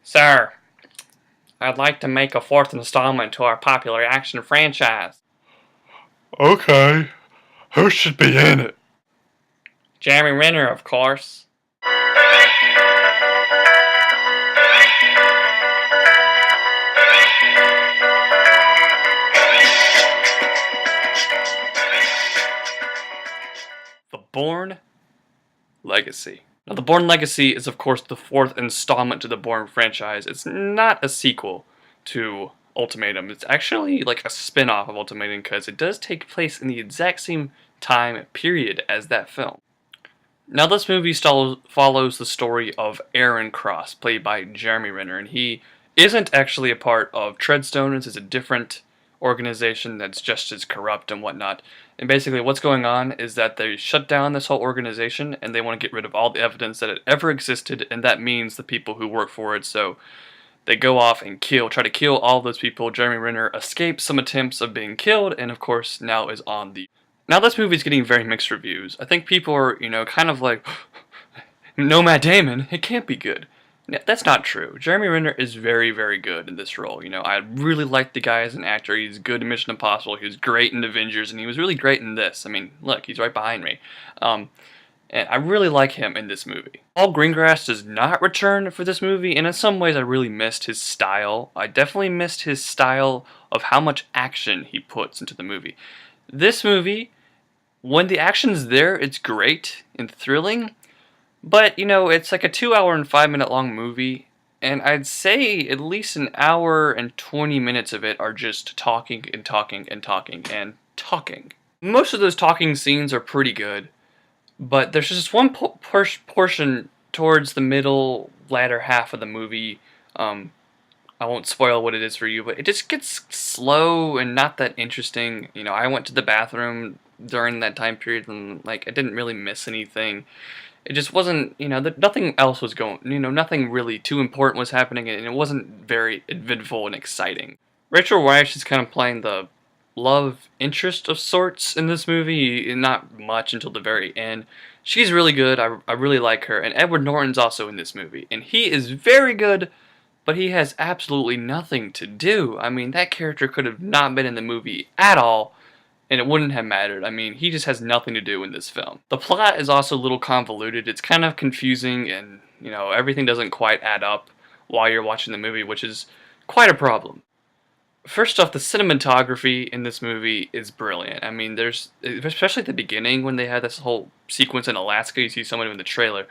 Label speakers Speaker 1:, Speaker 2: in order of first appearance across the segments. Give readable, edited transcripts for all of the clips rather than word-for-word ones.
Speaker 1: Sir, I'd like to make a fourth installment to our popular action franchise.
Speaker 2: Okay. Who should be in it?
Speaker 1: Jeremy Renner, of course. The Bourne Legacy. Now, The Bourne Legacy is, of course, the fourth installment to the Bourne franchise. It's not a sequel to Ultimatum. It's actually like a spin-off of Ultimatum because it does take place in the exact same time period as that film. Now, this movie follows the story of Aaron Cross, played by Jeremy Renner, and he isn't actually a part of Treadstone. It's a different organization that's just as corrupt and whatnot. And basically what's going on is that they shut down this whole organization and they want to get rid of all the evidence that it ever existed, and that means the people who work for it. So they go off and try to kill all those people. Jeremy Renner escapes some attempts of being killed and of course now is on the... Now this movie's getting very mixed reviews. I think people are, kind of like, no Matt Damon, it can't be good. That's not true. Jeremy Renner is very, very good in this role. I really like the guy as an actor. He's good in Mission Impossible. He was great in Avengers, and he was really great in this. I mean, look, he's right behind me. And I really like him in this movie. Paul Greengrass does not return for this movie, and in some ways I really missed his style. I definitely missed his style of how much action he puts into the movie. This movie, when the action's there, it's great and thrilling. But, it's like a 2-hour and 5-minute long movie, and I'd say at least an hour and 20 minutes of it are just talking and talking and talking and talking. Most of those talking scenes are pretty good, but there's just one portion towards the middle, latter half of the movie. I won't spoil what it is for you, but it just gets slow and not that interesting. I went to the bathroom during that time period, and, I didn't really miss anything. It just wasn't, nothing else was going, nothing really too important was happening, and it wasn't very eventful and exciting. Rachel Weisz is kind of playing the love interest of sorts in this movie, not much until the very end. She's really good, I really like her, and Edward Norton's also in this movie, and he is very good, but he has absolutely nothing to do. I mean, that character could have not been in the movie at all, and it wouldn't have mattered. I mean, he just has nothing to do in this film. The plot is also a little convoluted. It's kind of confusing, and, everything doesn't quite add up while you're watching the movie, which is quite a problem. First off, the cinematography in this movie is brilliant. I mean, especially at the beginning when they had this whole sequence in Alaska, you see someone in the trailer.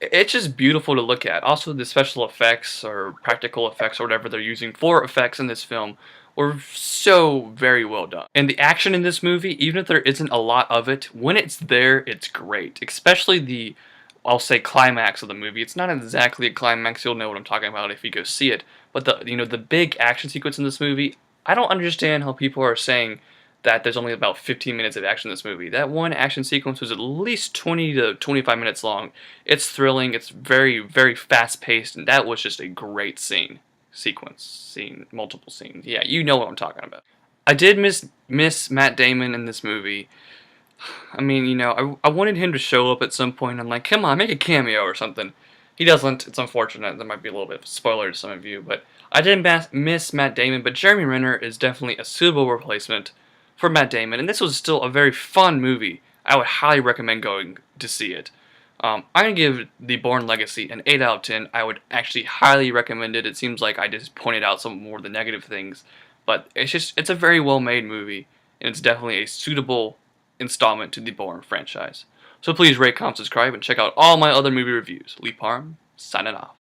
Speaker 1: It's just beautiful to look at. Also, the special effects or practical effects or whatever they're using for effects in this film were so very well done. And the action in this movie, even if there isn't a lot of it, when it's there, it's great. Especially the, I'll say, climax of the movie. It's not exactly a climax, you'll know what I'm talking about if you go see it. But the big action sequence in this movie, I don't understand how people are saying that there's only about 15 minutes of action in this movie. That one action sequence was at least 20 to 25 minutes long. It's thrilling, it's very, very fast-paced, and that was just a great multiple scenes. Yeah, you know what I'm talking about. I did miss Matt Damon in this movie. I mean, I wanted him to show up at some point. I'm like, come on, make a cameo or something. He doesn't. It's unfortunate. That might be a little bit of a spoiler to some of you, but I didn't miss Matt Damon, but Jeremy Renner is definitely a suitable replacement for Matt Damon, and this was still a very fun movie. I would highly recommend going to see it. I'm going to give The Bourne Legacy an 8 out of 10. I would actually highly recommend it. It seems like I just pointed out some more of the negative things, but it's a very well made movie, and it's definitely a suitable installment to the Bourne franchise. So please rate, comment, subscribe, and check out all my other movie reviews. Parham, signing off.